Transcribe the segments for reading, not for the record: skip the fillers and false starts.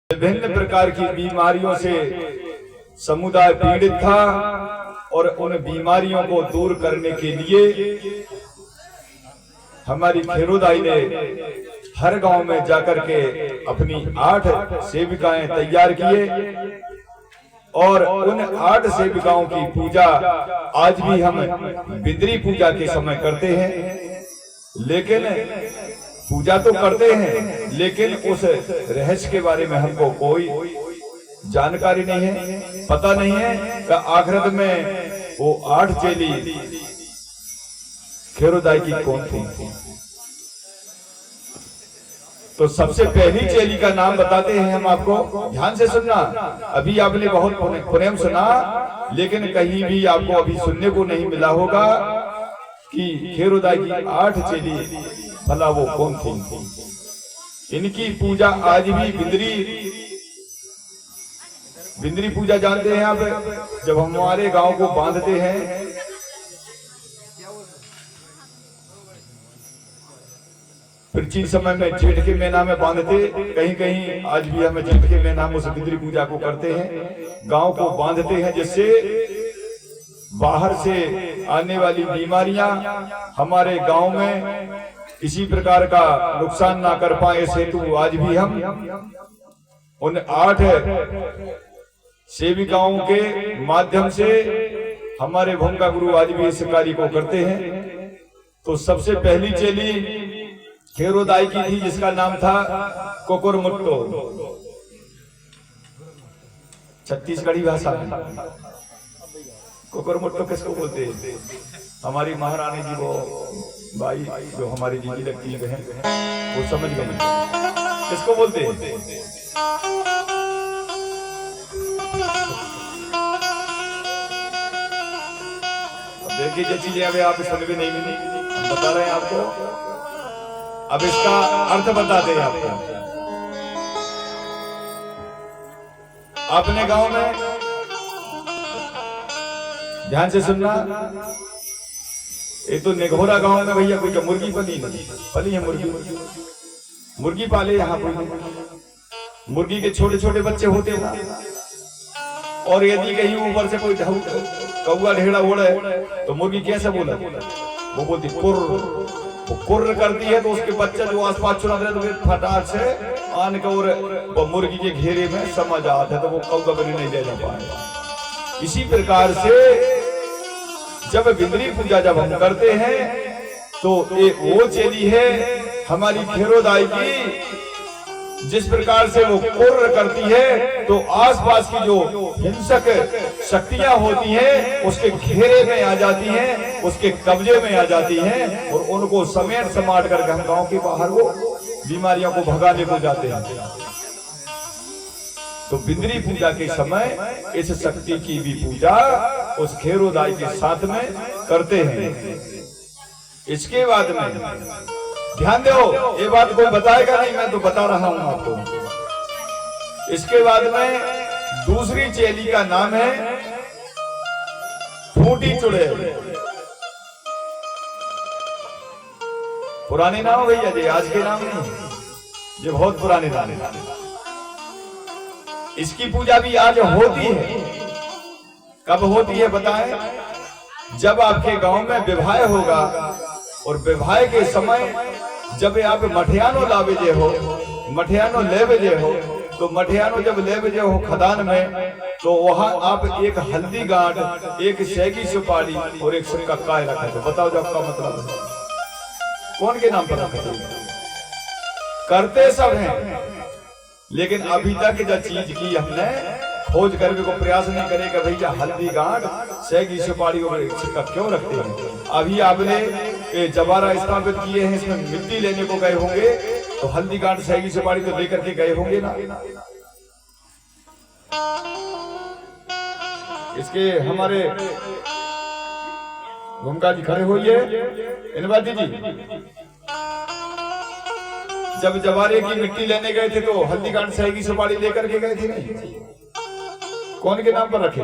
विभिन्न प्रकार की बीमारियों से समुदाय पीड़ित था और उन बीमारियों को दूर करने के लिए हमारी खेरोदाई ने हर गांव में जाकर के अपनी 8 सेविकाएं तैयार किए और उन 8 सेविकाओं की पूजा आज भी हम बिद्री पूजा के समय करते हैं। लेकिन पूजा तो करते हैं, लेकिन उस रहस्य के बारे में हमको कोई जानकारी नहीं है, पता नहीं है कि आखिरत में वो 8 चेली खेरोदाई की कौन थी। तो सबसे पहली चेली का नाम बताते हैं हम आपको, ध्यान से सुनना। अभी आपने बहुत प्रेम सुना, लेकिन कहीं भी आपको अभी सुनने को नहीं मिला होगा कि खेरोदाई की 8 चेली भला वो कौन थी। इनकी पूजा आज भी बिंदरी पूजा जानते हैं आप, जब हम हमारे गांव को बांधते हैं प्राचीन समय में जेठ के महीना में बांधते, कहीं कहीं आज भी हमें जेठ के महीना में उस बिंदरी पूजा को करते हैं, गांव को बांधते हैं जिससे बाहर से आने वाली बीमारियां हमारे गांव में किसी प्रकार का नुकसान ना कर पाए, इस हेतु आज भी हम उन 8 सेविकाओं के माध्यम से हमारे भूमिका गुरु आज भी इस कार्य को करते हैं। तो सबसे पहली चेली खेरोदाई की थी जिसका नाम था कोकुरमुट्टो। छत्तीसगढ़ी भाषा में कोकुरमुट्टो किसको बोलते हैं? हमारी महारानी जी वो भाई जो हमारी जीजी लगती है बहन, वो समझ गए किसको बोलते हैं। देखिए जो चीजें अभी आप सुन भी नहीं मिली, हम बता रहे हैं आपको, अब इसका अर्थ बताते हैं आपको। अपने गांव में ध्यान से सुनना, ये तो निघोरा गांव में भैया कोई मुर्गी पली है, मुर्गी पाले यहाँ पर। मुर्गी के छोटे छोटे बच्चे होते हैं, और यदि कहीं ऊपर से कोई कौवा ढेड़ा उड़े तो मुर्गी कैसे बोला, वो बोलती कुर्र। वो कुर्र करती है तो उसके बच्चे जो आसपास चुरा रहे तो फटाक से आन के और मुर्गी के घेरे में समा जाते है, तो वो कौवा बनी नहीं ले जा पाएगा। इसी प्रकार से जब बिंदरी पूजा जब हम करते हैं तो एक वो चेली है हमारी खेरोदाई की, जिस प्रकार से वो कुर्र करती है तो आसपास की जो हिंसक शक्तियां होती हैं उसके घेरे में आ जाती हैं, उसके कब्जे में आ जाती हैं, और उनको समेट समाट करके हम गांव के बाहर वो बीमारियों को भगाने को जाते हैं। तो बिंदरी पूजा के समय इस शक्ति की भी पूजा उस खेरोदाई के साथ में करते हैं। इसके बाद में ध्यान दो, ये बात कोई बताएगा नहीं, मैं तो बता रहा हूं आपको। इसके बाद में दूसरी चेली का नाम है फूटी चुड़ैल। पुराने नाम भैया जी, आज के नाम नहीं, ये बहुत पुराने नाम है। इसकी पूजा भी आज होती है। कब होती है बताएं? जब आपके गांव में विवाह होगा और विवाह के समय जब आप मठियानो लावेजे हो, मठियानो लेवेजे हो, तो मठियानो जब लेवेजे हो खदान में, तो वहां आप एक हल्दी गांठ, एक सेगी सुपारी और एक सिक्का काय रखे थे। बताओ जब का मतलब है, कौन के नाम पर रखे? करते सब हैं, लेकिन अभी तक जो चीज की हमने खोज करने को प्रयास नहीं करेगा भैया हल्दी गांठ सेगी सुपारी और सिक्का क्यों रखते हैं। अभी आपने जवारा स्थापित किए हैं, इसमें मिट्टी लेने को गए होंगे तो हल्दी गांठ सेगी सुपारी तो लेकर के गए होंगे ना। इसके हमारे भूमिका जी खड़े होइए, इनवादी जी, जब जवारे की मिट्टी लेने गए थे तो हल्दी गांठ सेगी सुपारी लेकर के गए थे नहीं, कौन के नाम पर रखे?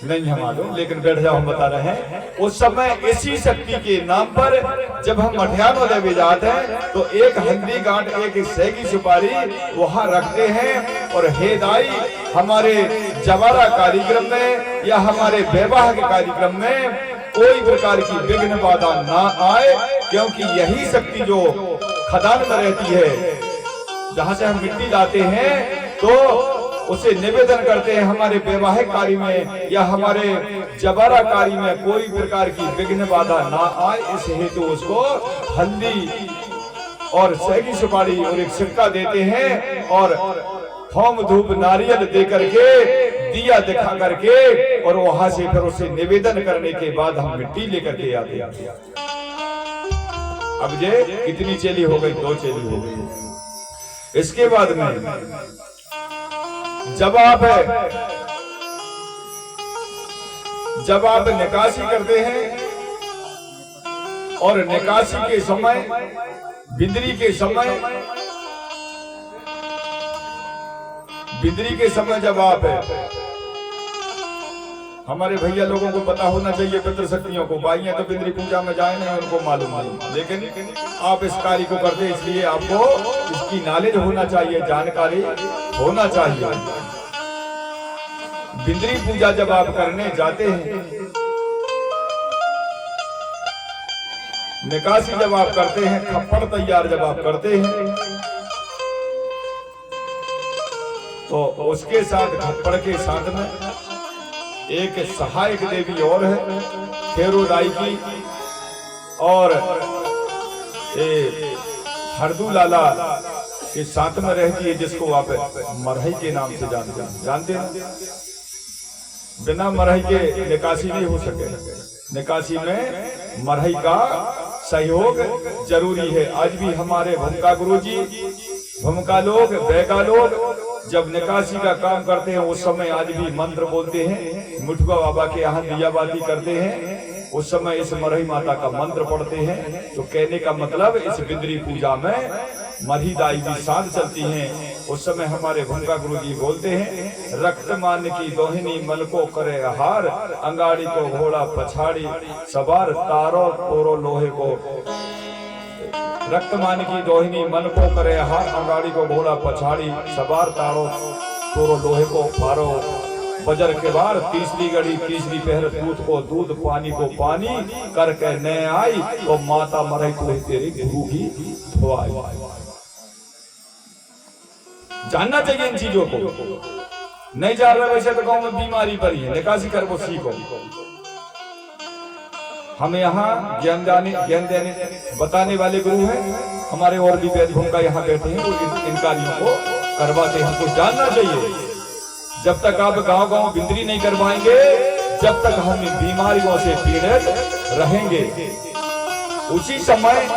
नहीं है मालूम, लेकिन बैठ जाओ, हम बता रहे हैं। उस समय इसी शक्ति के नाम पर जब हम मठियानो लेवे जाते हैं तो एक हल्दी गांठ, एक सेगी सुपारी वहां रखते हैं। और हे दाई, हमारे जवारा कार्यक्रम में या हमारे विवाह के कार्यक्रम में कोई प्रकार की विघ्न बाधा ना आए, क्योंकि यही शक्ति जो खदान में रहती है, जहां से हम मिट्टी लाते हैं, तो उसे निवेदन करते हैं हमारे वैवाहिक कार्य में या हमारे जबारा कार्य में कोई प्रकार की विघ्न बाधा ना आए, इस हेतु उसको हल्दी और सेगी सुपारी और एक सिक्का देते हैं और होम धूप नारियल दे करके, दिया दिखा करके, और वहां से फिर उसे निवेदन करने के बाद हम मिट्टी लेकर के आते हैं। अब ये कितनी चेली हो गई? 2 चेली हो गई। इसके बाद में जब आप निकासी करते हैं और निकासी के समय, बिंदरी के समय जब आप, हमारे भैया लोगों को पता होना चाहिए पितृशक्तियों को, भाइयां तो बिंदरी पूजा में जाए नहीं, उनको मालूम नहीं, लेकिन आप इस कार्य को करते, इसलिए आपको इसकी नॉलेज होना चाहिए, जानकारी होना चाहिए। बिंदरी पूजा जब आप करने जाते हैं, निकासी जब आप करते हैं, खप्पड़ तैयार जब आप करते हैं, तो उसके साथ खप्पड़ के साथ में एक सहायक देवी और है, खेरोदाई की, और हरदू लाला के साथ में रहती है, जिसको आप मरहई के नाम से जानते हैं। बिना मरहई के निकासी नहीं हो सके। निकासी में मरहई का सहयोग जरूरी है। आज भी हमारे भूमिका गुरुजी, भूमिका लोग, बैगा लोग जब निकासी का काम करते हैं, उस समय आज भी मंत्र बोलते हैं, मुठुआ बाबा के यहाँ दियाबाती करते हैं, उस समय इस मरहई माता का मंत्र पढ़ते हैं। तो कहने का मतलब, इस बिंदरी पूजा में मरही दाई भी साथ चलती हैं। उस समय हमारे भूमिका गुरुजी बोलते हैं, रक्त मान की दोहिनी मन को करे हार, अंगाड़ी को घोड़ा पछाड़ी सवार, तारो तोरो लोहे को। रक्तमान की दोहिनी मन को करे हार, अंगाड़ी को घोड़ा पछाड़ी सवार, तारो तोरो लोहे को पारो। बजर के बार तीसरी घड़ी तीसरी पहर, दूध को दूध पानी को पानी, करके न आई तो माता मरई को तेरी गुरु की धोआई। जानना चाहिए इन चीजों को। नहीं जान रहे वैसे तो गांव में बीमारी पड़ी है, निकासी कर वो सीखो। हमें यहाँ ज्ञान देने बताने वाले गुरु हैं हमारे, और भी वैद्य भूमिका यहाँ बैठे हैं, वो इन कार्यों को करवाते हैं। हमको जानना चाहिए, जब तक आप गांव बिंदरी नहीं करवाएंगे, जब तक हम बीमारियों से पीड़ित रहेंगे। उसी समय